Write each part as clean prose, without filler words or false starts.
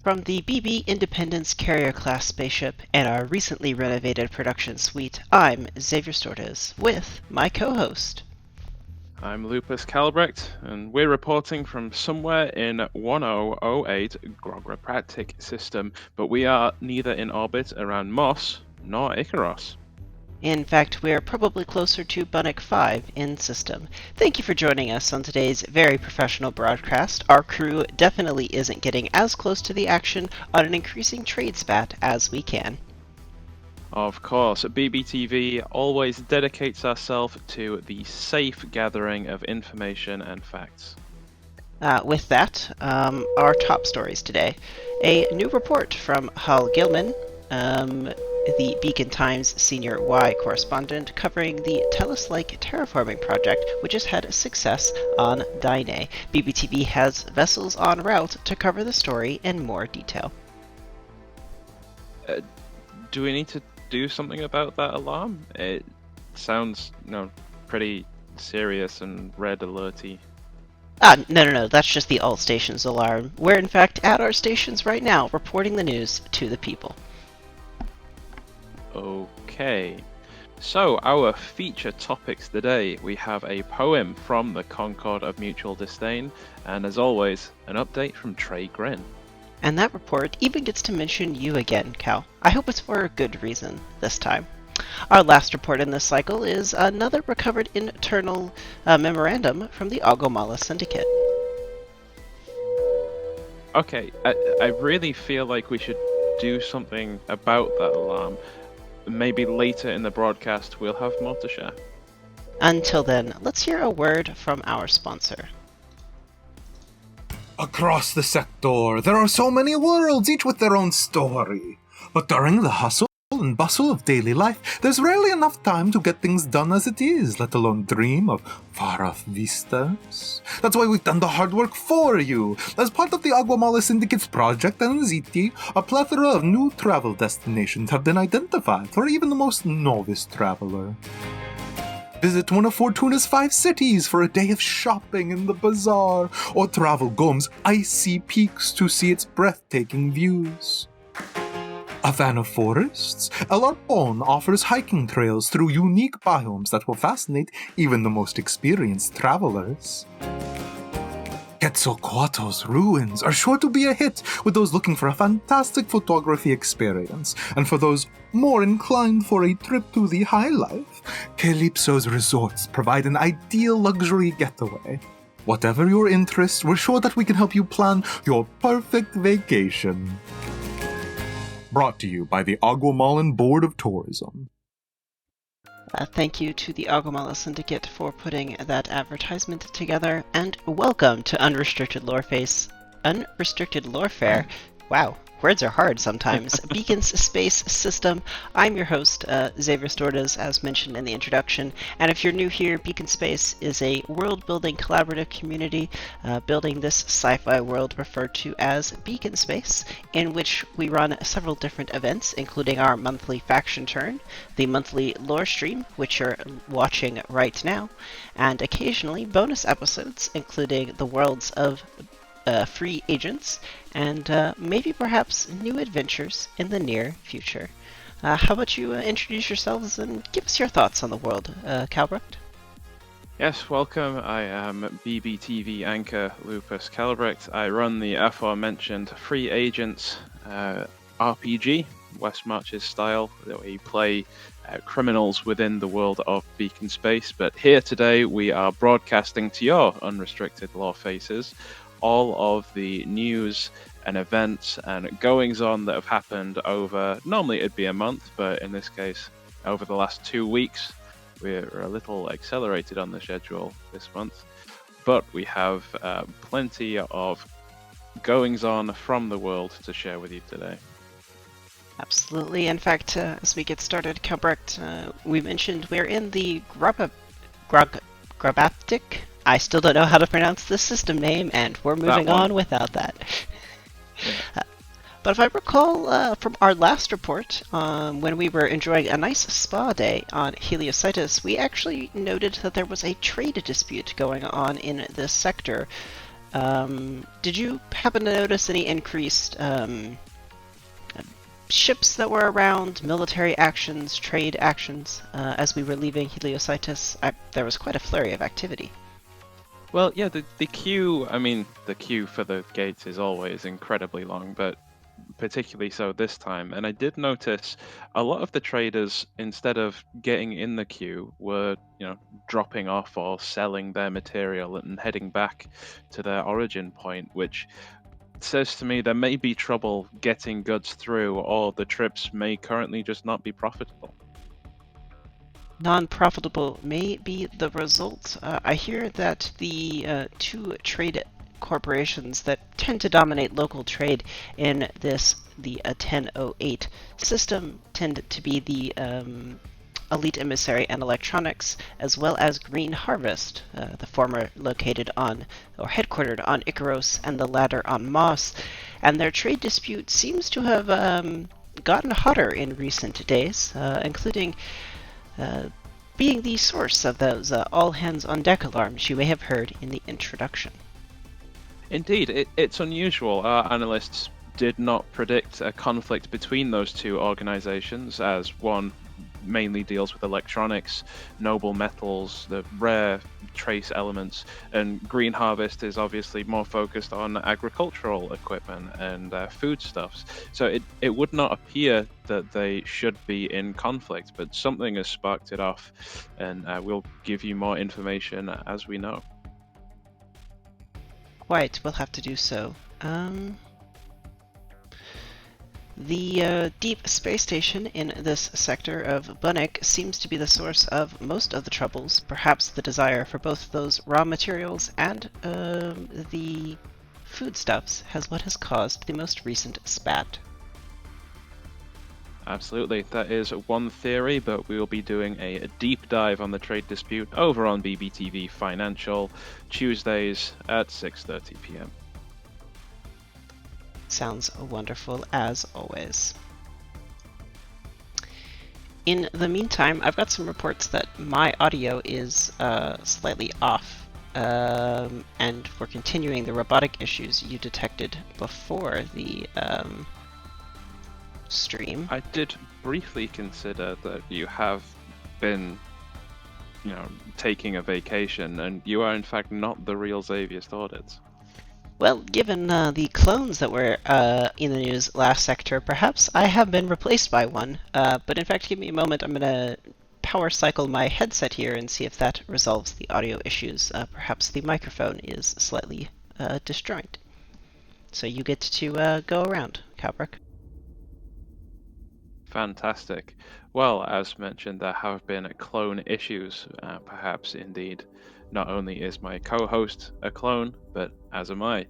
From the BB Independence carrier-class spaceship and our recently renovated production suite, I'm Xavier Stortes, with my co-host. I'm Lupus Calbretch, and we're reporting from somewhere in 1008 Grograpratic system, but we are neither in orbit around Moss nor Icaros. In fact, we're probably closer to Bunnock 5 in system. Thank you for joining us on today's very professional broadcast. Our crew definitely isn't getting as close to the action on an increasing trade spat as we can. Of course, BBTV always dedicates ourselves to the safe gathering of information and facts. With that, our top stories today. A new report from Hal Gilman, the Beacon Times senior Y correspondent, covering the Tellus-like terraforming project, which has had success on Dine. BBTV has vessels en route to cover the story in more detail. Do we need to do something about that alarm? It sounds, pretty serious and red alerty. No, that's just the alt stations alarm. We're in fact at our stations right now, reporting the news to the people. Okay, so our feature topics today, we have a poem from the Concord of Mutual Disdain, and as always, an update from Trey Grin. And that report even gets to mention you again, Cal. I hope it's for a good reason this time. Our last report in this cycle is another recovered internal memorandum from the Agomala Syndicate. Okay, I really feel like we should do something about that alarm. Maybe later in the broadcast we'll have more to share. Until then, let's hear a word from our sponsor. Across the sector, there are so many worlds, each with their own story. But during the hustle and bustle of daily life, there's rarely enough time to get things done as it is, let alone dream of far-off vistas. That's why we've done the hard work for you. As part of the Agomala Syndicate's Project Anxiety, a plethora of new travel destinations have been identified for even the most novice traveler. Visit one of Fortuna's 5 cities for a day of shopping in the bazaar, or travel Gome's icy peaks to see its breathtaking views. A fan of forests? El Arpon offers hiking trails through unique biomes that will fascinate even the most experienced travelers. Quetzalcoatl's ruins are sure to be a hit with those looking for a fantastic photography experience, and for those more inclined for a trip to the high life, Calypso's resorts provide an ideal luxury getaway. Whatever your interests, we're sure that we can help you plan your perfect vacation. Brought to you by the Aguamalan Board of Tourism. Thank you to the Agomala Syndicate for putting that advertisement together, and welcome to Unrestricted Lorefare. Wow, words are hard sometimes. Beacon's Space System. I'm your host, Xavier Stortes, as mentioned in the introduction, and if you're new here, Beacon Space is a world-building collaborative community building this sci-fi world referred to as Beacon Space, in which we run several different events, including our monthly Faction Turn, the monthly Lore Stream, which you're watching right now, and occasionally bonus episodes, including the worlds of free agents, and maybe perhaps new adventures in the near future. How about you introduce yourselves and give us your thoughts on the world, Calbretch? Yes, welcome. I am BBTV anchor Lupus Calbretch. I run the aforementioned Free Agents RPG, West Marches style, that we play criminals within the world of Beacon Space. But here today we are broadcasting to your unrestricted lore faces all of the news and events and goings-on that have happened over, normally it'd be a month, but in this case, over the last 2 weeks. We're a little accelerated on the schedule this month, but we have plenty of goings-on from the world to share with you today. Absolutely. In fact, as we get started, Calbretch, we mentioned we're in the Grabaptic. I still don't know how to pronounce this system name, and we're moving on without that. But if I recall from our last report, when we were enjoying a nice spa day on Heliositis, we actually noted that there was a trade dispute going on in this sector. Did you happen to notice any increased ships that were around, military actions, trade actions, as we were leaving Heliositis? There was quite a flurry of activity. Well, yeah, the queue, the queue for the gates is always incredibly long, but particularly so this time. And I did notice a lot of the traders, instead of getting in the queue, were, dropping off or selling their material and heading back to their origin point, which says to me there may be trouble getting goods through, or the trips may currently just not be profitable. Non-profitable may be the result. I hear that the two trade corporations that tend to dominate local trade in the 1008 system tend to be the Elite Emissary and Electronics, as well as Green Harvest, the former located on, or headquartered on Icaros, and the latter on Moss. And their trade dispute seems to have gotten hotter in recent days, including being the source of those all-hands-on-deck alarms you may have heard in the introduction. Indeed, it's unusual. Our analysts did not predict a conflict between those two organizations, as one mainly deals with electronics, noble metals, the rare trace elements, and Green Harvest is obviously more focused on agricultural equipment and foodstuffs. So it would not appear that they should be in conflict, but something has sparked it off, and we'll give you more information as we know. Quite, we'll have to do so. The deep space station in this sector of Bunnik seems to be the source of most of the troubles. Perhaps the desire for both those raw materials and the foodstuffs has what has caused the most recent spat. Absolutely, that is one theory, but we will be doing a deep dive on the trade dispute over on BBTV Financial, Tuesdays at 6:30 p.m. Sounds wonderful as always. In the meantime, I've got some reports that my audio is slightly off, and we're continuing the robotic issues you detected before the stream. I did briefly consider that you have been, taking a vacation, and you are in fact not the real Xavier Stauditz. Well, given the clones that were in the news last sector, perhaps I have been replaced by one. But in fact, give me a moment. I'm going to power cycle my headset here and see if that resolves the audio issues. Perhaps the microphone is slightly disjoint. So you get to go around, Calbretch. Fantastic. Well, as mentioned, there have been clone issues, perhaps indeed. Not only is my co-host a clone, but as am I.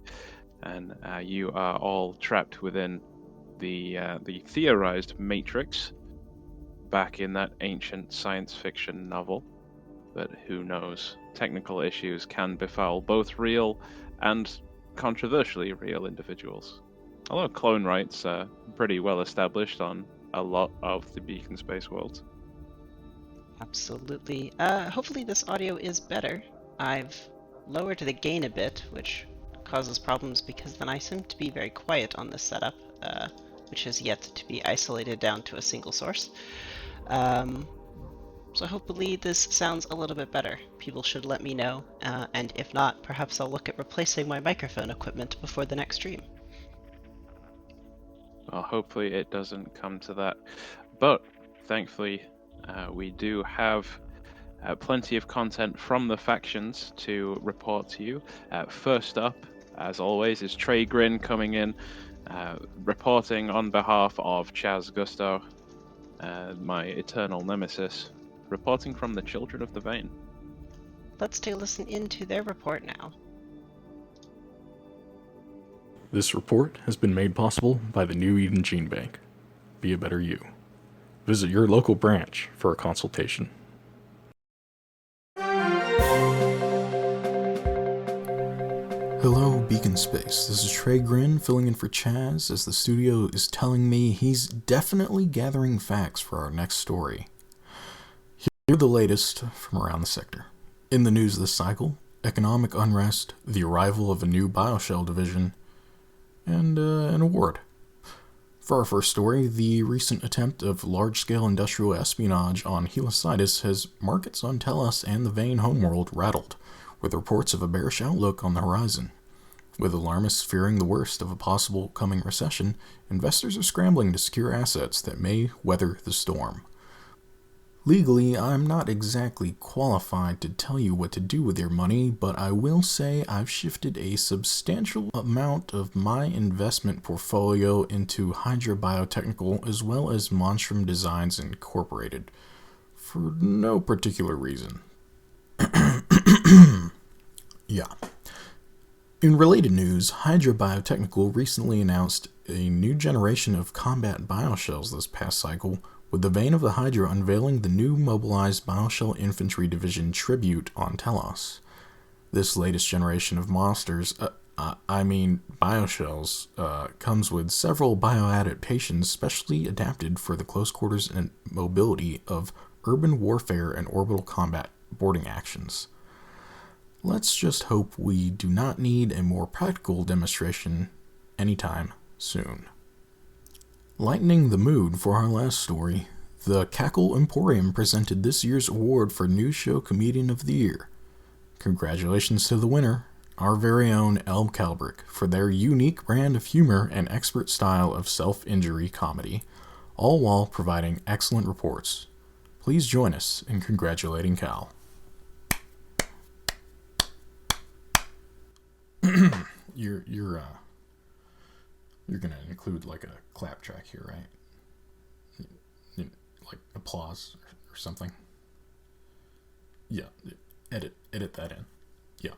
And you are all trapped within the theorized Matrix, back in that ancient science fiction novel. But who knows? Technical issues can befoul both real and controversially real individuals. Although clone rights are pretty well established on a lot of the Beacon space worlds. Absolutely. Hopefully this audio is better. I've lowered the gain a bit, which causes problems because then I seem to be very quiet on this setup, which has yet to be isolated down to a single source. So hopefully this sounds a little bit better. People should let me know, and if not, perhaps I'll look at replacing my microphone equipment before the next stream. Well, hopefully it doesn't come to that. But thankfully, we do have plenty of content from the factions to report to you. First up, as always, is Trey Grin coming in, reporting on behalf of Chaz Gusto, my eternal nemesis, reporting from the Children of the Vein. Let's take a listen into their report now. This report has been made possible by the New Eden Gene Bank. Be a better you. Visit your local branch for a consultation. Hello, Beacon Beacon Space. This is Trey Grin filling in for Chaz as the studio is telling me he's definitely gathering facts for our next story. Here are the latest from around the sector. In the news this cycle, economic unrest, the arrival of a new bioshell division, and an award. For our first story, the recent attempt of large-scale industrial espionage on Helicitis has markets on Telos and the Vane homeworld rattled, with reports of a bearish outlook on the horizon. With alarmists fearing the worst of a possible coming recession, investors are scrambling to secure assets that may weather the storm. Legally, I'm not exactly qualified to tell you what to do with your money, but I will say I've shifted a substantial amount of my investment portfolio into Hydra Biotechnical as well as Monstrum Designs Incorporated, for no particular reason. Yeah. In related news, Hydra Biotechnical recently announced a new generation of combat bioshells this past cycle, with the Vane of the Hydra unveiling the new mobilized Bioshell Infantry Division Tribute on Telos. This latest generation of monsters, bioshells, comes with several bioadaptations specially adapted for the close quarters and mobility of urban warfare and orbital combat boarding actions. Let's just hope we do not need a more practical demonstration anytime soon. Lightening the mood for our last story, the Cackle Emporium presented this year's award for News Show Comedian of the Year. Congratulations to the winner, our very own Elm Calbretch, for their unique brand of humor and expert style of self-injury comedy, all while providing excellent reports. Please join us in congratulating Cal. You're gonna include like a clap track here, right? Like applause or something. Yeah, edit that in. Yeah.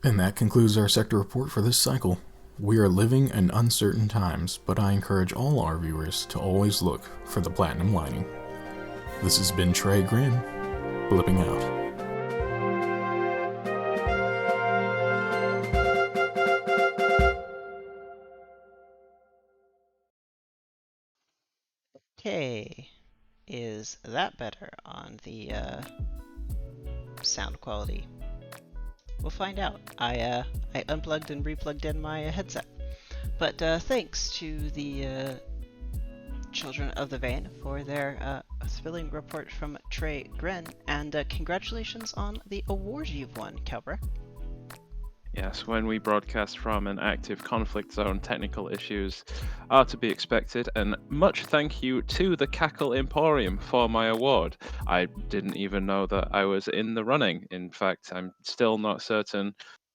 And that concludes our sector report for this cycle. We are living in uncertain times, but I encourage all our viewers to always look for the platinum lining. This has been Trey Grin, blipping out. Okay, is that better on the sound quality? We'll find out. I unplugged and replugged in my headset. But thanks to the Children of the Vane for their thrilling report from Trey Grin, and congratulations on the award you've won, Calbretch. Yes, when we broadcast from an active conflict zone, technical issues are to be expected, and much thank you to the Cackle Emporium for my award. I didn't even know that I was in the running. In fact, I'm still not certain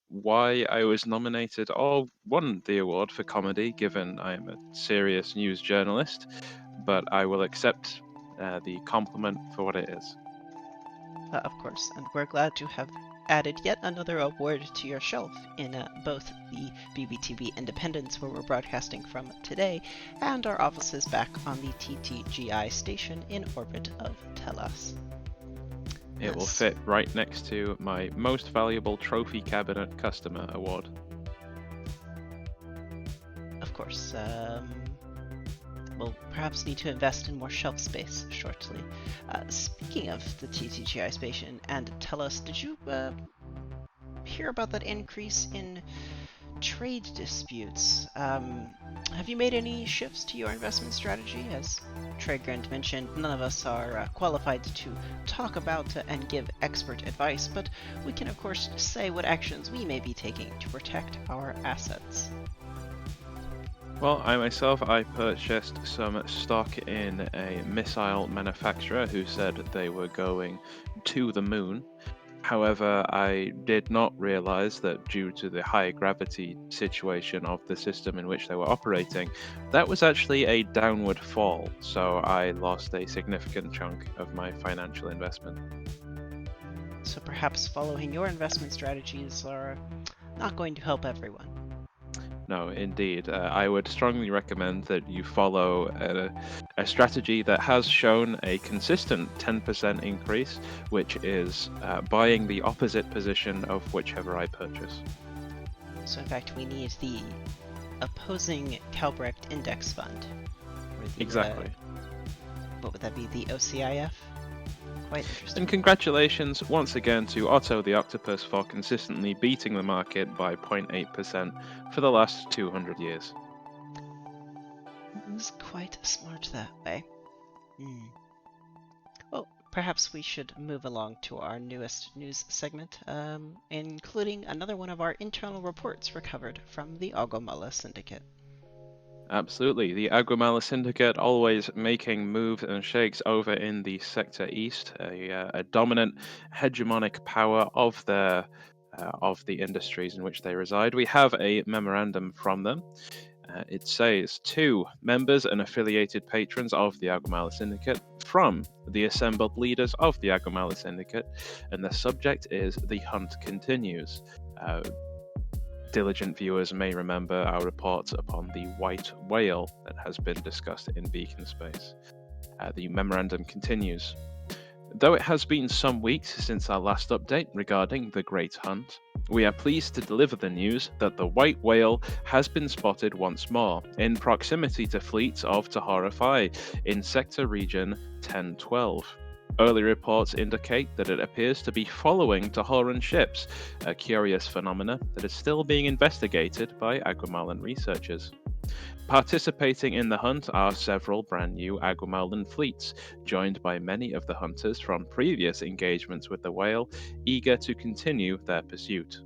why I was nominated or won the award for comedy, given I am a serious news journalist, but I will accept the compliment for what it is. Of course, and we're glad to have added yet another award to your shelf in both the BBTV Independence, where we're broadcasting from today, and our offices back on the TTGI station in orbit of Telos. It will fit right next to my Most Valuable Trophy Cabinet Customer Award. Of course, we'll perhaps need to invest in more shelf space shortly. Speaking of the TTGI station and Telos, did you hear about that increase in trade disputes? Have you made any shifts to your investment strategy? As Trey Grant mentioned, none of us are qualified to talk about and give expert advice, but we can of course say what actions we may be taking to protect our assets. Well, I purchased some stock in a missile manufacturer who said they were going to the moon. However, I did not realize that due to the high gravity situation of the system in which they were operating, that was actually a downward fall, so I lost a significant chunk of my financial investment. So perhaps following your investment strategies are not going to help everyone. No, indeed. I would strongly recommend that you follow a strategy that has shown a consistent 10% increase, which is buying the opposite position of whichever I purchase. So in fact, we need the opposing Calbretch index fund. Or the, Exactly. what would that be? The OCIF? Quite interesting. And congratulations once again to Otto the Octopus for consistently beating the market by 0.8% for the last 200 years. It was quite smart that way. Well, perhaps we should move along to our newest news segment, including another one of our internal reports recovered from the Agomala Syndicate. Absolutely. The Aguamala Syndicate always making moves and shakes over in the Sector East, a dominant hegemonic power of the industries in which they reside. We have a memorandum from them. It says, to members and affiliated patrons of the Aguamala Syndicate from the assembled leaders of the Aguamala Syndicate, and the subject is The Hunt Continues. Diligent viewers may remember our report upon the white whale that has been discussed in Beacon Space. The memorandum continues. Though it has been some weeks since our last update regarding the Great Hunt, we are pleased to deliver the news that the white whale has been spotted once more in proximity to fleets of Tahora Phi in Sector Region 1012. Early reports indicate that it appears to be following Tahoran ships, a curious phenomena that is still being investigated by Aguamalan researchers. Participating in the hunt are several brand new Aguamalan fleets, joined by many of the hunters from previous engagements with the whale, eager to continue their pursuit.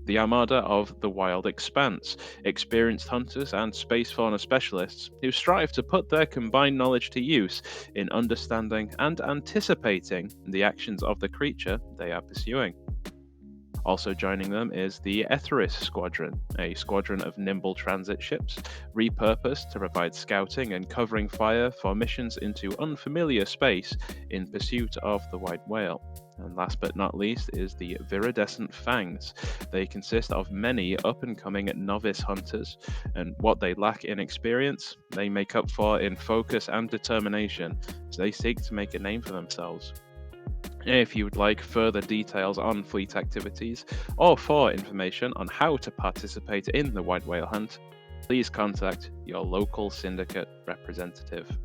The Armada of the Wild Expanse, experienced hunters and space fauna specialists who strive to put their combined knowledge to use in understanding and anticipating the actions of the creature they are pursuing. Also joining them is the Etheris Squadron, a squadron of nimble transit ships, repurposed to provide scouting and covering fire for missions into unfamiliar space in pursuit of the white whale. And last but not least is the Viridescent Fangs. They consist of many up-and-coming novice hunters, and what they lack in experience, they make up for in focus and determination, as they seek to make a name for themselves. If you would like further details on fleet activities, or for information on how to participate in the white whale hunt, please contact your local syndicate representative.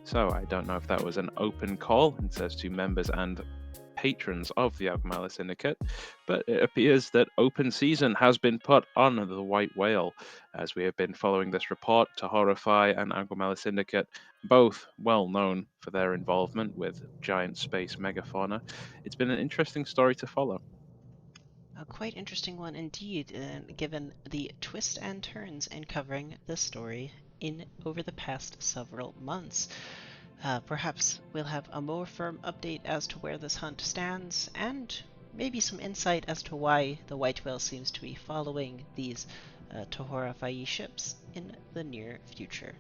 So I don't know if that was an open call, it says to members and patrons of the Aguamala Syndicate, but it appears that open season has been put on the white whale. As we have been following this report, Tahora Phi and Aguamala Syndicate, both well known for their involvement with giant space megafauna. It's been an interesting story to follow. A quite interesting one indeed, given the twists and turns in covering this story in over the past several months. Perhaps we'll have a more firm update as to where this hunt stands, and maybe some insight as to why the white whale seems to be following these Tahora Phi ships in the near future.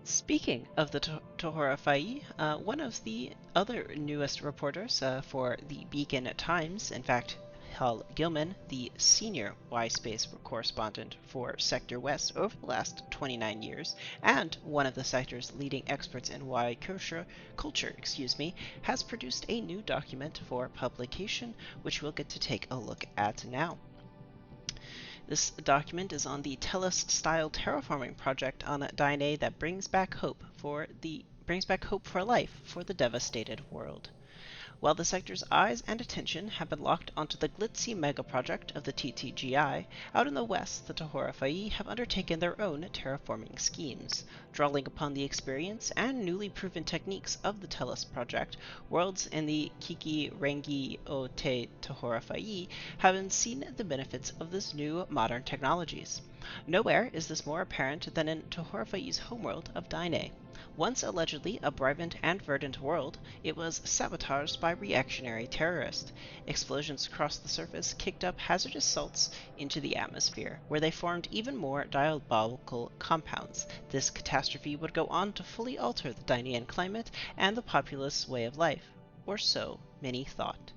Speaking of the Tahora Phi, one of the other newest reporters for the Beacon Times, in fact, Hal Gilman, the senior Y-Space correspondent for Sector West over the last 29 years, and one of the sector's leading experts in Y culture, has produced a new document for publication, which we'll get to take a look at now. This document is on the Tellus-style terraforming project on Dine that brings back hope for life for the devastated world. While the sector's eyes and attention have been locked onto the glitzy mega-project of the TTGI, out in the west the Tahora Phi have undertaken their own terraforming schemes. Drawing upon the experience and newly proven techniques of the Tellus project, worlds in the Kiki Rengi o Te Tahora Phi have seen the benefits of this new modern technologies. Nowhere is this more apparent than in Tahora Phi's homeworld of Dine. Once allegedly a vibrant and verdant world, it was sabotaged by reactionary terrorists. Explosions across the surface kicked up hazardous salts into the atmosphere, where they formed even more diabolical compounds. This catastrophe would go on to fully alter the Dinean climate and the populace's way of life, or so many thought.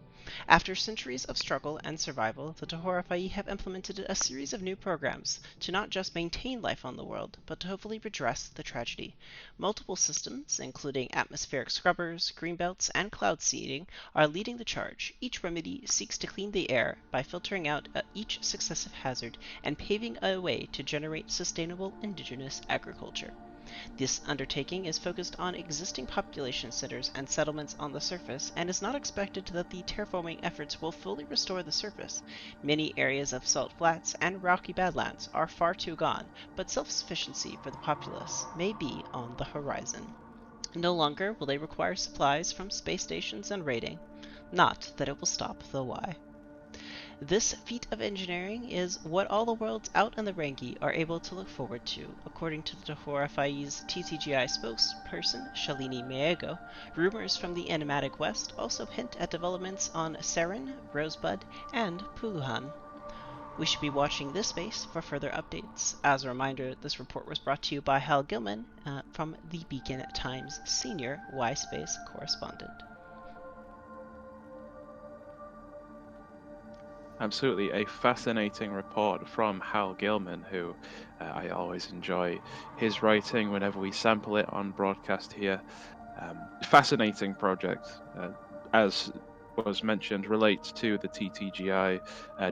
After centuries of struggle and survival, the Tohorafai have implemented a series of new programs to not just maintain life on the world, but to hopefully redress the tragedy. Multiple systems, including atmospheric scrubbers, greenbelts, and cloud seeding, are leading the charge. Each remedy seeks to clean the air by filtering out each successive hazard and paving a way to generate sustainable indigenous agriculture. This undertaking is focused on existing population centers and settlements on the surface and is not expected that the terraforming efforts will fully restore the surface. Many areas of salt flats and rocky badlands are far too gone, but self-sufficiency for the populace may be on the horizon. No longer will they require supplies from space stations and raiding. Not that it will stop the why. This feat of engineering is what all the worlds out in the Rangi are able to look forward to, according to the Tohorafai's TCGI spokesperson, Shalini Maego. Rumors from the Animatic West also hint at developments on Seren, Rosebud, and Puluhan. We should be watching this space for further updates. As a reminder, this report was brought to you by Hal Gilman from the Beacon Times Senior Y-Space Correspondent. Absolutely, a fascinating report from Hal Gilman, who I always enjoy his writing whenever we sample it on broadcast here. Fascinating project, as was mentioned, relates to the TTGI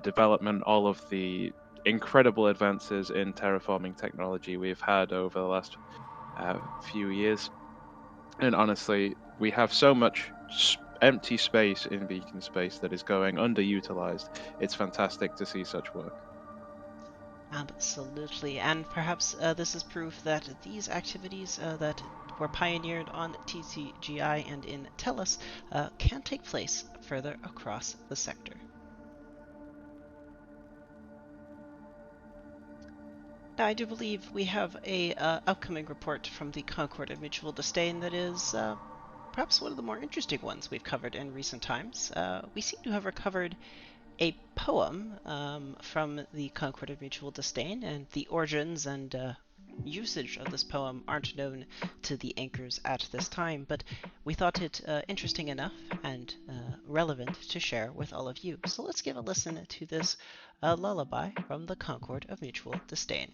development, all of the incredible advances in terraforming technology we've had over the last few years. And honestly, we have so much empty space in Beacon space that is going underutilized. It's fantastic to see such work. Absolutely, and perhaps this is proof that these activities that were pioneered on TCGI and in TELUS can take place further across the sector. Now, I do believe we have a upcoming report from the Concord of Mutual Disdain that is perhaps one of the more interesting ones we've covered in recent times. We seem to have recovered a poem from the Concord of Mutual Disdain, and the origins and usage of this poem aren't known to the anchors at this time, but we thought it interesting enough and relevant to share with all of you. So let's give a listen to this lullaby from the Concord of Mutual Disdain.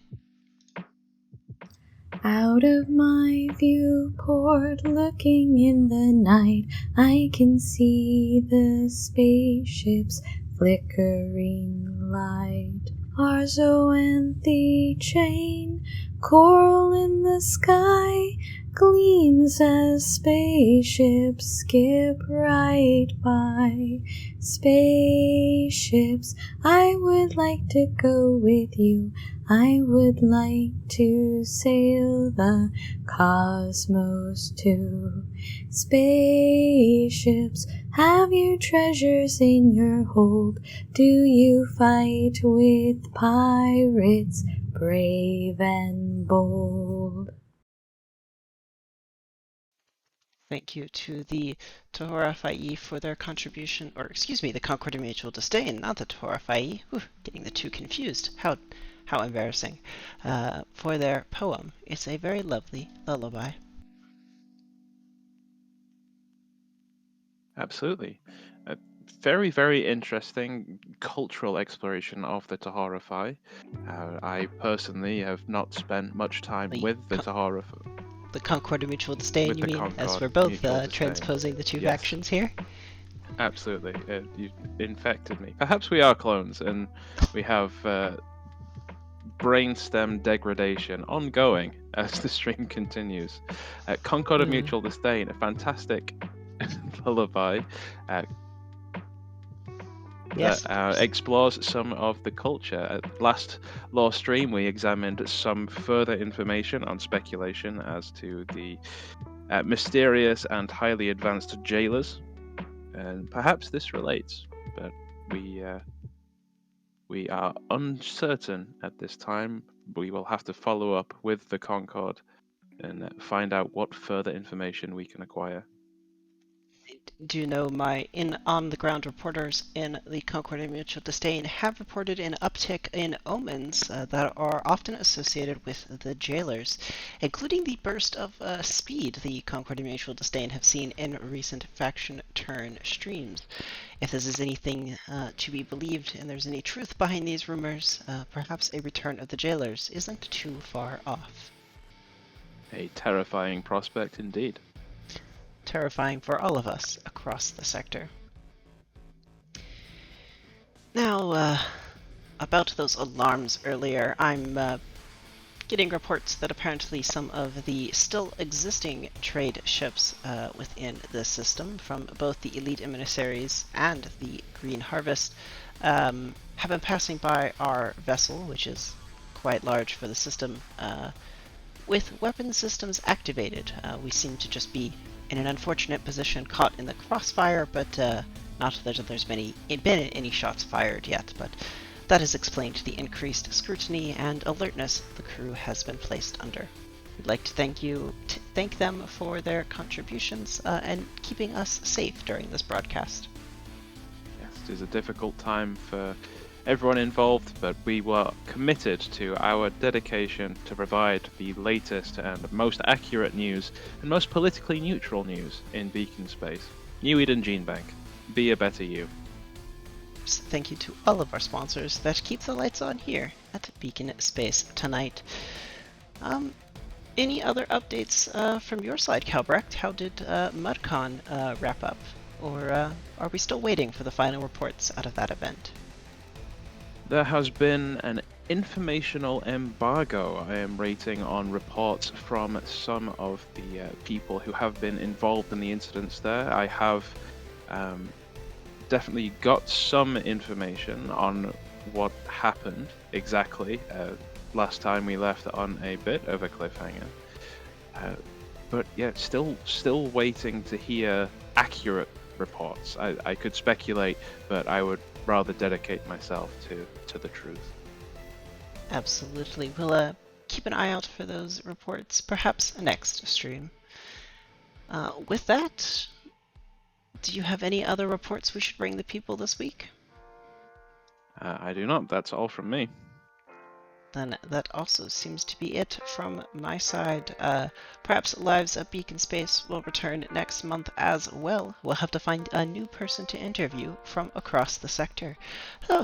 Out of my viewport, looking in the night, I can see the spaceship's flickering light. Arzo and the chain, coral in the sky, gleams as spaceships skip right by. Spaceships, I would like to go with you. I would like to sail the cosmos too. Spaceships, have you treasures in your hold? Do you fight with pirates, brave and bold? Thank you to the Tohorafai for their contribution, or excuse me, the Concord of Mutual Disdain, not the Tohorafai. Getting the two confused. How embarrassing. For their poem. It's a very lovely lullaby. Absolutely. Very, very interesting cultural exploration of the Tohorafai. I personally have not spent much time with the Tohorafai. The Concord of Mutual Disdain, With you the mean? Concord As we're both Mutual Disdain. transposing the two Yes. factions here? Absolutely. You infected me. Perhaps we are clones and we have brainstem degradation ongoing as the stream continues. Concord of Mutual Disdain, a fantastic lullaby Yes. that explores some of the culture. At last Law Stream, we examined some further information on speculation as to the mysterious and highly advanced jailers, and perhaps this relates, but we are uncertain at this time. We will have to follow up with the Concord and find out what further information we can acquire. do know my on-the-ground reporters in the Concordia Mutual Disdain have reported an uptick in omens that are often associated with the jailers, including the burst of speed the Concordia Mutual Disdain have seen in recent faction turn streams. If this is anything to be believed and there's any truth behind these rumors, perhaps a return of the jailers isn't too far off. A terrifying prospect indeed. Terrifying for all of us across the sector. Now, about those alarms earlier, I'm getting reports that apparently some of the still existing trade ships within the system, from both the Elite Emissaries and the Green Harvest, have been passing by our vessel, which is quite large for the system, with weapon systems activated. We seem to just be in an unfortunate position, caught in the crossfire, but not that there's been any shots fired yet, but that has explained the increased scrutiny and alertness the crew has been placed under. We'd like to thank them for their contributions and keeping us safe during this broadcast. Yes, it is a difficult time for everyone involved, but we were committed to our dedication to provide the latest and most accurate news and most politically neutral news in Beacon space. New Eden Gene Bank. Be a better you. Thank you to all of our sponsors that keep the lights on here at Beacon Space tonight. Any other updates from your side, Calbretch? How did MudCon wrap up? Or are we still waiting for the final reports out of that event? There has been an informational embargo, I am rating, on reports from some of the people who have been involved in the incidents there. I have definitely got some information on what happened exactly. Last time we left on a bit of a cliffhanger. But yeah, still waiting to hear accurate reports. I could speculate, but I would rather dedicate myself to the truth. Absolutely. We'll keep an eye out for those reports, perhaps next stream. With that, do you have any other reports we should bring the people this week? I do not. That's all from me. Then that also seems to be it from my side. Perhaps Lives at Beacon Space will return next month as well. We'll have to find a new person to interview from across the sector.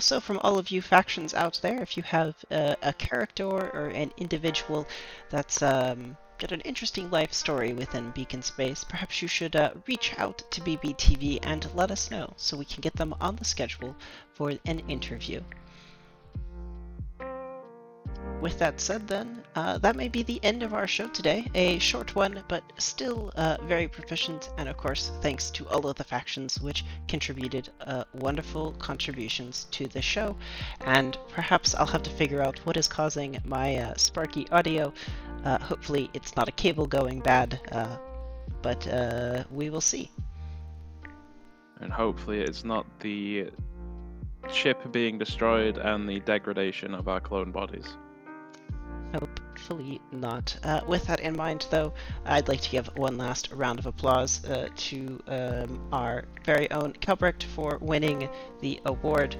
So from all of you factions out there, if you have a character or an individual that's got an interesting life story within Beacon Space, perhaps you should reach out to BBTV and let us know so we can get them on the schedule for an interview. With that said then, that may be the end of our show today. A short one, but still very proficient, and of course thanks to all of the factions which contributed wonderful contributions to the show. And perhaps I'll have to figure out what is causing my sparky audio. Hopefully it's not a cable going bad, but we will see. And hopefully it's not the ship being destroyed and the degradation of our clone bodies. Hopefully not. With that in mind, though, I'd like to give one last round of applause to our very own Calbretch for winning the award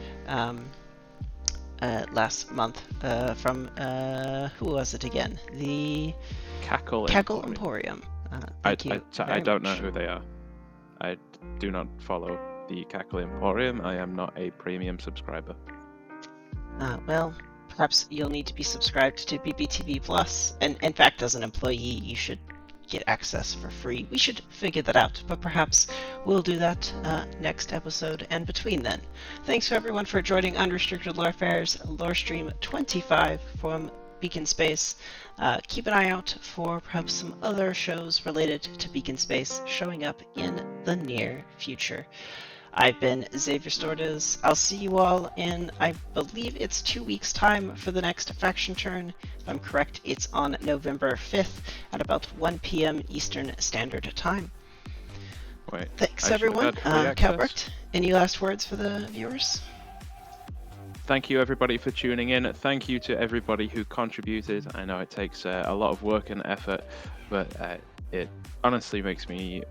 last month from, who was it again? The Cackle Emporium. I don't know who they are. I do not follow the Cackle Emporium. I am not a premium subscriber. Well, perhaps you'll need to be subscribed to BBTV Plus, and in fact, as an employee, you should get access for free. We should figure that out, but perhaps we'll do that next episode and between then. Thanks for everyone for joining Unrestricted Lore Affairs Lore Stream 25 from Beacon Space. Keep an eye out for perhaps some other shows related to Beacon Space showing up in the near future. I've been Xavier Stordes. I'll see you all in, I believe it's 2 weeks' time for the next faction turn. If I'm correct, it's on November 5th at about 1 p.m. Eastern Standard Time. Wait, thanks everyone. Calbretch, any last words for the viewers? Thank you everybody for tuning in. Thank you to everybody who contributed. I know it takes a lot of work and effort, but it honestly makes me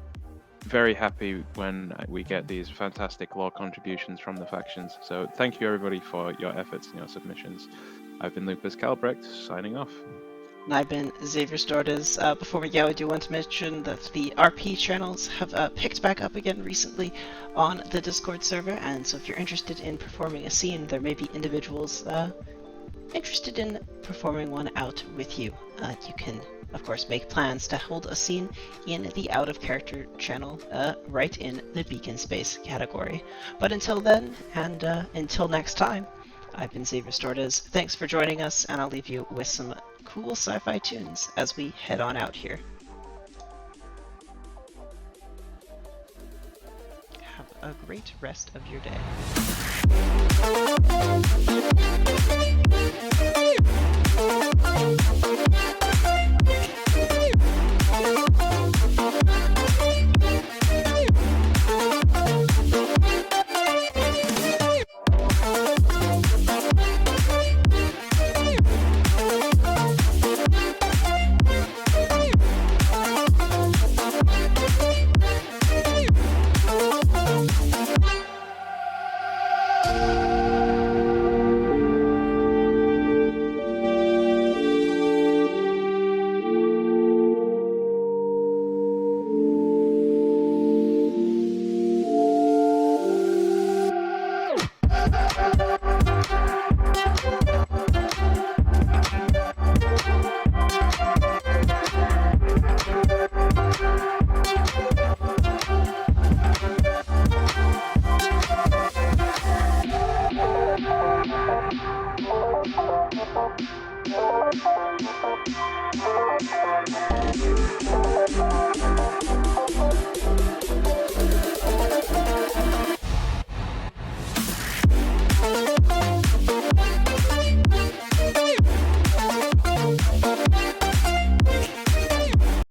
very happy when we get these fantastic lore contributions from the factions. So thank you everybody for your efforts and your submissions. I've been Lucas Calbrecht, signing off. And I've been Xavier Stordes. Before we go, I do want to mention that the RP channels have picked back up again recently on the Discord server, and so if you're interested in performing a scene, there may be individuals interested in performing one out with you. You can, of course, make plans to hold a scene in the Out of Character channel, right in the Beacon Space category. But until then, and until next time, I've been Xavier Stordes. Thanks for joining us, and I'll leave you with some cool sci-fi tunes as we head on out here. Have a great rest of your day.